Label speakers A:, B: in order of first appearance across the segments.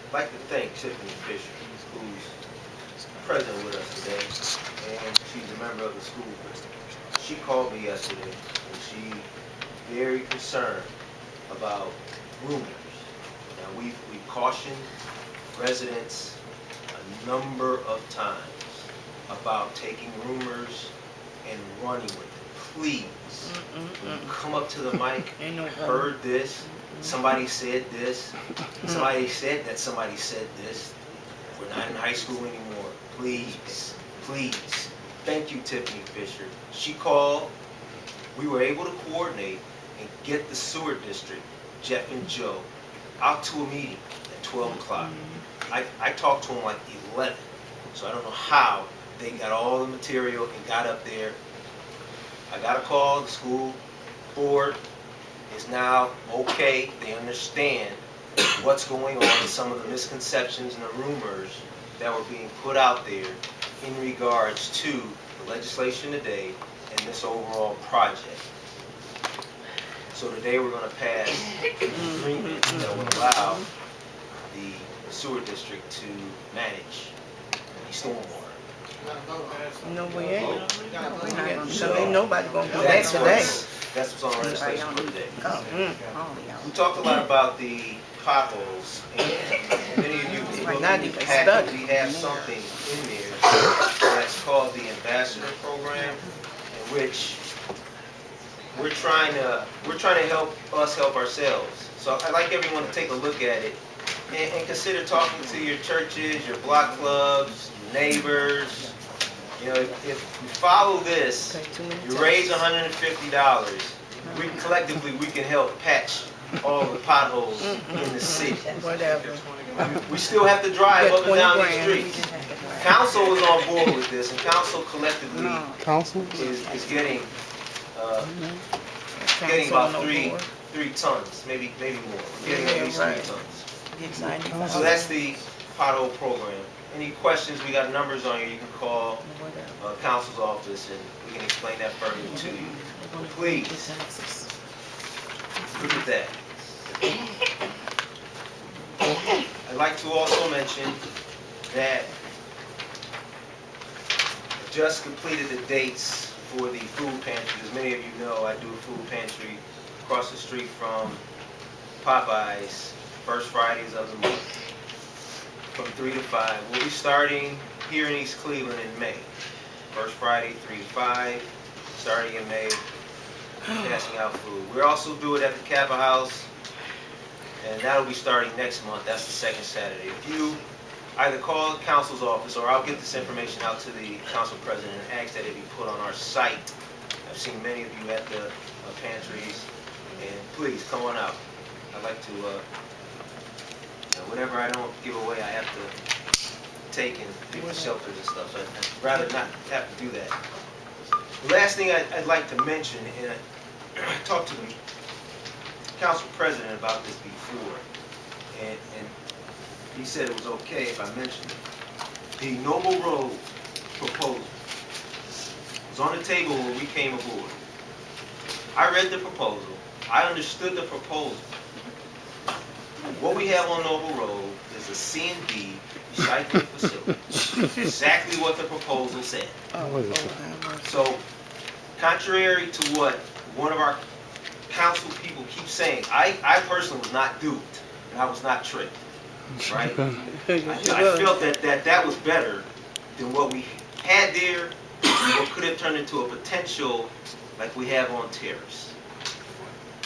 A: I'd like to thank Tiffany Fisher, who's present with us today, and she's a member of the school board. She called me yesterday, and she very concerned about rumors. Now, we've cautioned residents a number of times about taking rumors and running with it. Please, when you come up to the mic, I heard this, somebody said this, somebody said that somebody said this. We're not in high school anymore. Please, please. Thank you, Tiffany Fisher. She called. We were able to coordinate and get the sewer district, Jeff and Joe, out to a meeting at 12 o'clock. I talked to them like 11, so I don't know how they got all the material and got up there. I got a call. The school board is now okay. They understand what's going on and some of the misconceptions and the rumors that were being put out there in regards to the legislation today and this overall project. So today we're going to pass an agreement that will allow the sewer district to manage the stormwater.
B: No, we ain't.
A: So
B: Ain't nobody gonna do that today.
A: That's what's on our legislation for today. We talked a lot about the potholes, and many of you will look in the packet. We have something in there that's called the Ambassador Program, in which we're trying to help us help ourselves. So I'd like everyone to take a look at it and consider talking to your churches, your block clubs, your neighbors. You know, if you follow this, you raise $150. Collectively, we can help patch all the potholes in the city.
B: Whatever.
A: We still have to drive up and down the streets. Council is on board with this, and council collectively is getting about three tons, maybe more. We're getting at least 3 tons. So that's the pothole program. Any questions? We got numbers on here. You can call council's office, and we can explain that further to you. Please, look at that. I'd like to also mention that I just completed the dates for the food pantry. As many of you know, I do a food pantry across the street from Popeyes, first Fridays of the month, from 3 to 5. We'll be starting here in East Cleveland in May. First Friday, 3 to 5, starting in May, passing out food. We'll also do it at the Kappa House, and that'll be starting next month. That's the second Saturday. If you either call the council's office, or I'll get this information out to the council president and ask that it be put on our site. I've seen many of you at the pantries, and please come on out. I'd like to, whatever I don't give away, I have to take and give to shelters and stuff. So I'd rather not have to do that. The last thing I'd like to mention, and I talked to the council president about this before, and he said it was okay if I mentioned it. The Noble Road proposal was on the table when we came aboard. I read the proposal. I understood the proposal. What we have on Noble Road is a C&D recycling facility. Exactly what the proposal said. So, contrary to what one of our council people keeps saying, I personally was not duped, and I was not tricked. Right? I felt that was better than what we had there, and what could have turned into a potential like we have on Terrace.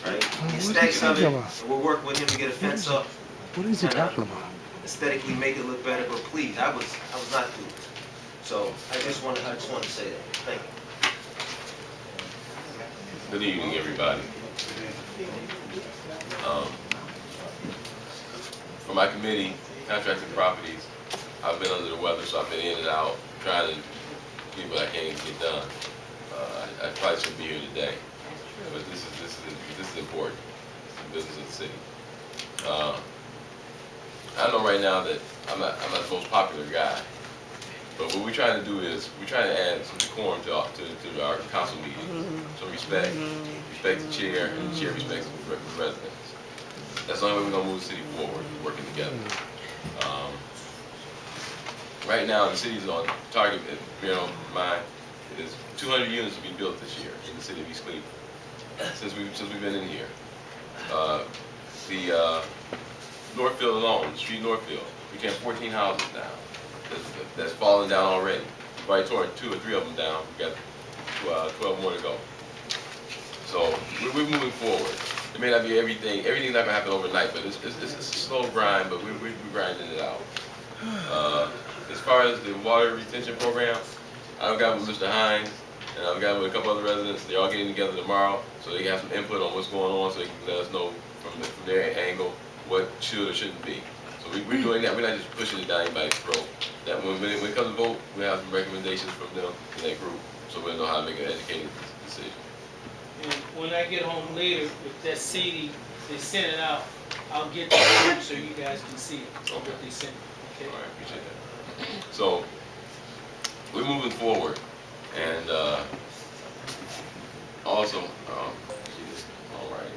A: Right? The aesthetics of it, and we'll work with him to get a fence up.
C: What is he talking about?
A: Aesthetically make it look better, but please, I was not duped. So I just want to say that. Thank you.
D: Good evening, everybody. For my committee, contracting properties, I've been under the weather, so I've been in and out trying to get what I can get done. I probably shouldn't be here today, but this is important. It's the business of the city. I know right now that I'm not the most popular guy, but what we're trying to do is we're trying to add some decorum to our council meeting, some respect the chair, and the chair respects the residents. That's the only way we're gonna move the city forward, working together. Um, right now, the city's on target, bearing in mind, is 200 units to be built this year in the city of East Cleveland since we've been in here. The Northfield alone, the street Northfield, we can have 14 houses now. That's fallen down already. We've already torn 2 or 3 of them down. We've got 12 more to go. So we're moving forward. It may not be everything. Everything's not gonna happen overnight, but it's a slow grind. But we're grinding it out. As far as the water retention program, I've got with Mr. Hines and I've got with a couple other residents. They're all getting together tomorrow, so they can have some input on what's going on, so they can let us know from their angle what should or shouldn't be. So we're doing that. We're not just pushing it down anybody's throat. That when it comes to vote, we have some recommendations from them in that group, so we'll know how to make an educated decision.
C: And when I get home later, if that CD, they send it out, I'll get that so you guys can see it, what they sent. Okay?
D: All right, appreciate that. So we're moving forward, and also, all right.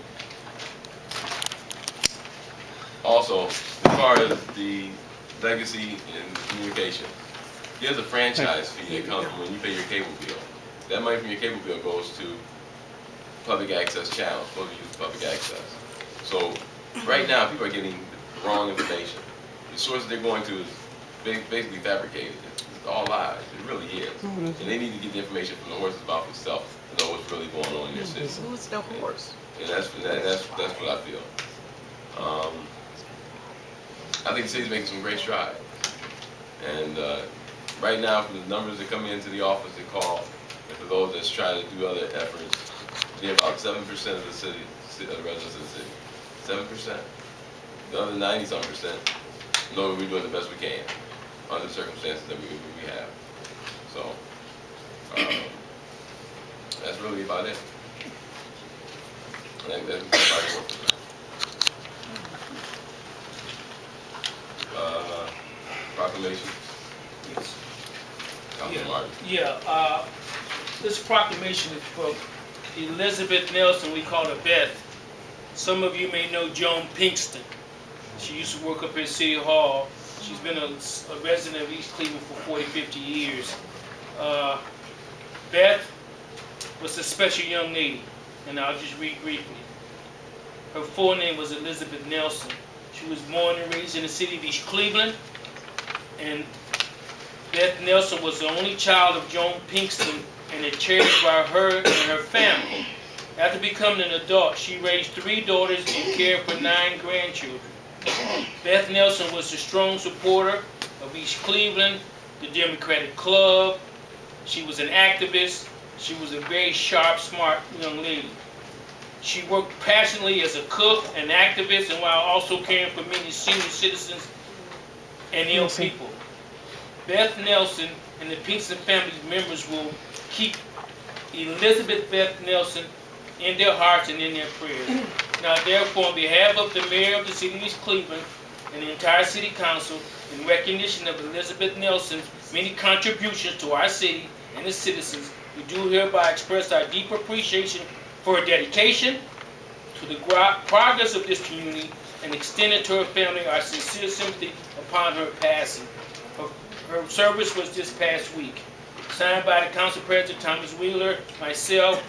D: Also, as far as the legacy and communication, there's a franchise fee that comes from when you pay your cable bill. That money from your cable bill goes to public access channels, supposed to use public access. So right now, people are getting the wrong information. The sources they're going to is basically fabricated. It's all lies. It really is. And they need to get the information from the horse's mouth itself to know what's really going on in their city.
B: Who's the horse?
D: And that's what I feel. I think the city's making some great strides. And right now, from the numbers that come into the office that call, and for those that's trying to do other efforts, we have about 7% of the city, of the residents of the city. 7%. The other 90-some% know we're doing the best we can under the circumstances that we have. So that's really about it. I think that's about it. Proclamation.
C: Yes.
D: Councilman Martin.
C: Yeah, this proclamation is for Elizabeth Nelson, we call her Beth. Some of you may know Joan Pinkston. She used to work up at City Hall. She's been a resident of East Cleveland for 40, 50 years. Beth was a special young lady, and I'll just read briefly. Her full name was Elizabeth Nelson. She was born and raised in the city of East Cleveland, and Beth Nelson was the only child of Joan Pinkston and is cherished by her and her family. After becoming an adult, she raised 3 daughters and cared for 9 grandchildren. Beth Nelson was a strong supporter of East Cleveland, the Democratic Club. She was an activist. She was a very sharp, smart young lady. She worked passionately as a cook, an activist, and while also caring for many senior citizens and ill people. Beth Nelson and the Pinkston family members will keep Elizabeth Beth Nelson in their hearts and in their prayers. Now, therefore, on behalf of the mayor of the city of East Cleveland and the entire city council, in recognition of Elizabeth Nelson's many contributions to our city and its citizens, we do hereby express our deep appreciation for her dedication to the progress of this community and extended to her family our sincere sympathy upon her passing. Her service was this past week. Signed by the Council President Thomas Wheeler, myself,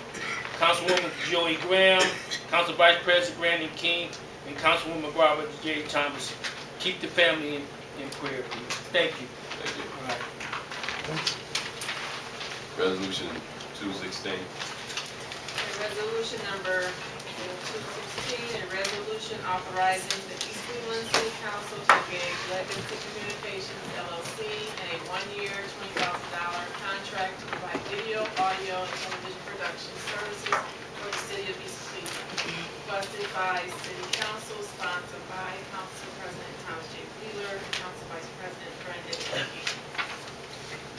C: Councilwoman Joey Graham, Council Vice President Brandon King, and Councilwoman Barbara J. Thomas. Keep the family in prayer, please. Thank you.
D: Thank you.
C: All right.
D: Resolution 216.
E: Resolution number 216, a resolution authorizing the East Cleveland City Council to engage Legacy Communications LLC in a 1-year, $20,000 contract to provide video, audio, and television production services for the city of East Cleveland. Requested by City Council, sponsored by Council President Thomas J. Wheeler and Council Vice President Brandon King.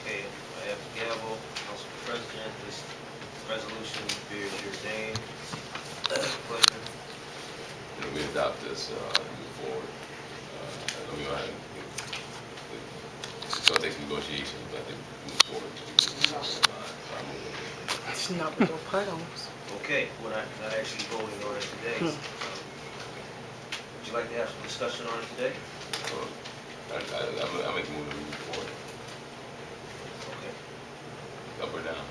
A: Okay, I have the gavel. Council President, this resolution bears your name. Pleasure.
D: And we adopt this and move forward. I know we don't have it's going to take some negotiations, but I think we move forward.
B: It's not with your puddles.
A: Okay, we're not actually voting on it today. Would you like to have some discussion on it today?
D: I make a move to move forward.
A: Okay.
D: Up or down?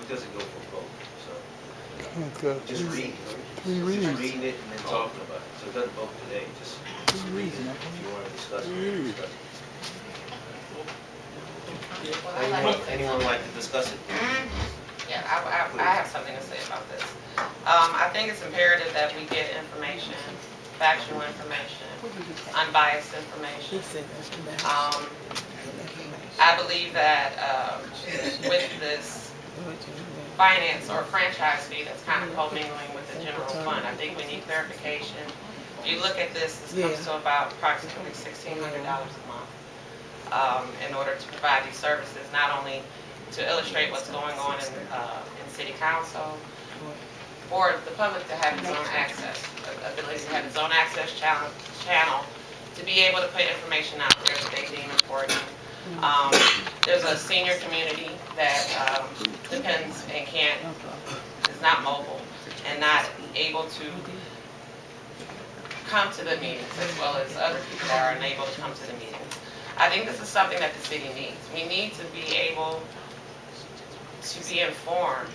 A: It doesn't go for vote, so
F: Okay.
A: just read.
F: Three
A: Just
F: readings.
A: reading it and then talking about it. So it doesn't vote today, just read it. If you want to discuss it, discuss it. Anyone like to discuss it?
G: Yeah, I have something to say about this. I think it's imperative that we get information, factual information, unbiased information.
B: He said that.
G: I believe that with this finance or franchise fee that's kind of commingling with the general fund, I think we need clarification. If you look at this, this comes to about approximately $1,600 a month in order to provide these services, not only to illustrate what's going on in city council, for the public to have its own access, ability to have its own access channel to be able to put information out there that they deem important. There's a senior community that depends and is not mobile and not able to come to the meetings, as well as other people that are unable to come to the meetings. I think this is something that the city needs. We need to be able to be informed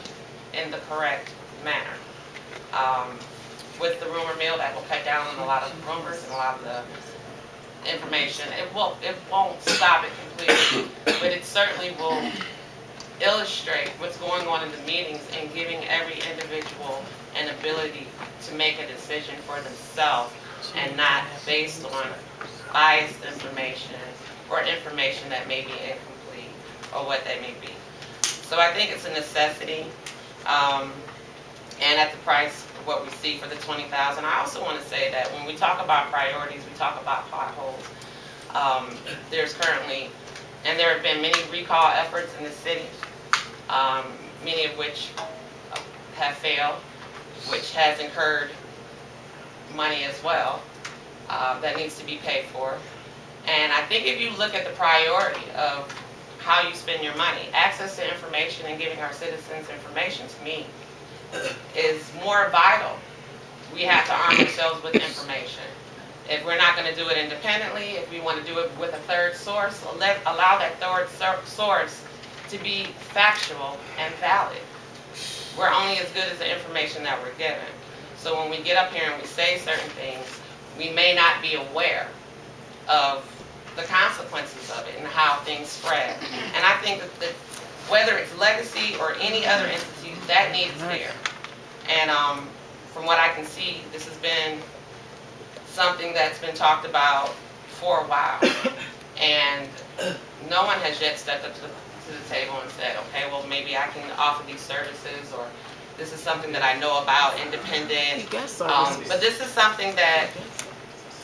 G: in the correct manner. With the rumor mill, that will cut down on a lot of the rumors and a lot of the information. It won't stop it completely, but it certainly will illustrate what's going on in the meetings and giving every individual an ability to make a decision for themselves and not based on biased information or information that may be incomplete or what they may be. So I think it's a necessity, and at the price of what we see for the $20,000. I also want to say that when we talk about priorities, we talk about potholes. There's currently, and there have been many recall efforts in the city, many of which have failed, which has incurred money as well that needs to be paid for. And I think if you look at the priority of how you spend your money, access to information and giving our citizens information, to me, is more vital. We have to arm ourselves with information. If we're not going to do it independently, if we want to do it with a third source, allow that third source to be factual and valid. We're only as good as the information that we're given. So when we get up here and we say certain things, we may not be aware of the consequences of it and how things spread. And I think that whether it's Legacy or any other entity, that need is there. And from what I can see, this has been something that's been talked about for a while. And no one has yet stepped up to the table and said, okay, well, maybe I can offer these services, or this is something that I know about, independent. But this is something that,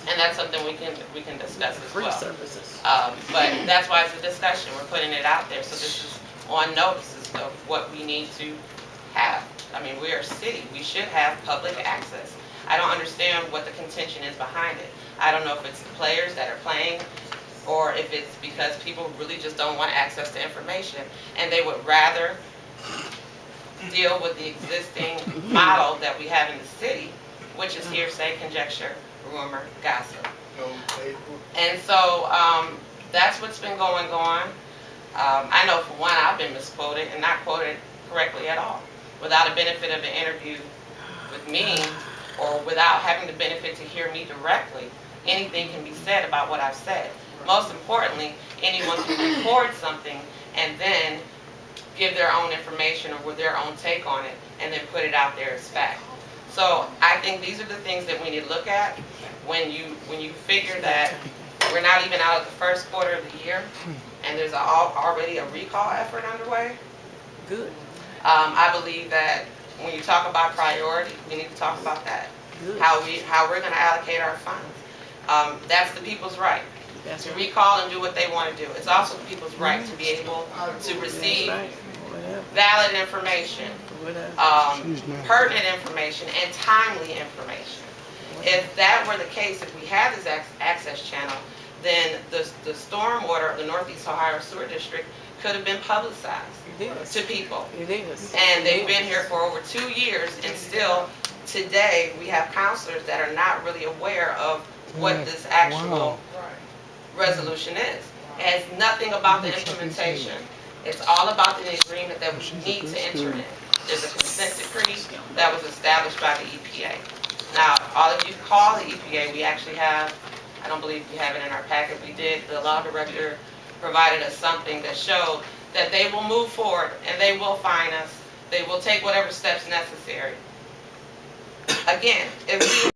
G: and that's something we can discuss as well. But that's why it's a discussion. We're putting it out there. So this is on notices of what we need to have. I mean, we are a city. We should have public access. I don't understand what the contention is behind it. I don't know if it's the players that are playing, or if it's because people really just don't want access to information and they would rather deal with the existing model that we have in the city, which is hearsay, conjecture, rumor, gossip. And so that's what's been going on. I know for one, I've been misquoted and not quoted correctly at all. Without a benefit of an interview with me, or without having the benefit to hear me directly, anything can be said about what I've said. Most importantly, anyone can record something and then give their own information or with their own take on it and then put it out there as fact. So I think these are the things that we need to look at when you figure that we're not even out of the first quarter of the year and there's already a recall effort underway.
B: Good.
G: I believe that when you talk about priority, we need to talk about that.
B: Good.
G: How we're going to allocate our funds. That's the people's right to recall and do what they want to do. It's also the people's right to be able to receive valid information, pertinent information, and timely information. If that were the case, if we had this access channel, then the stormwater of the Northeast Ohio Sewer District could have been publicized to people.
B: It is.
G: And they've been here for over 2 years, and still today we have counselors that are not really aware of what this actual resolution is. It has nothing about the implementation. It's all about the agreement that we need to enter in. There's a consent decree that was established by the EPA. Now, all of you call the EPA, we actually have, I don't believe we have it in our packet, we did, the law director provided us something that showed that they will move forward and they will fine us. They will take whatever steps necessary. Again, if we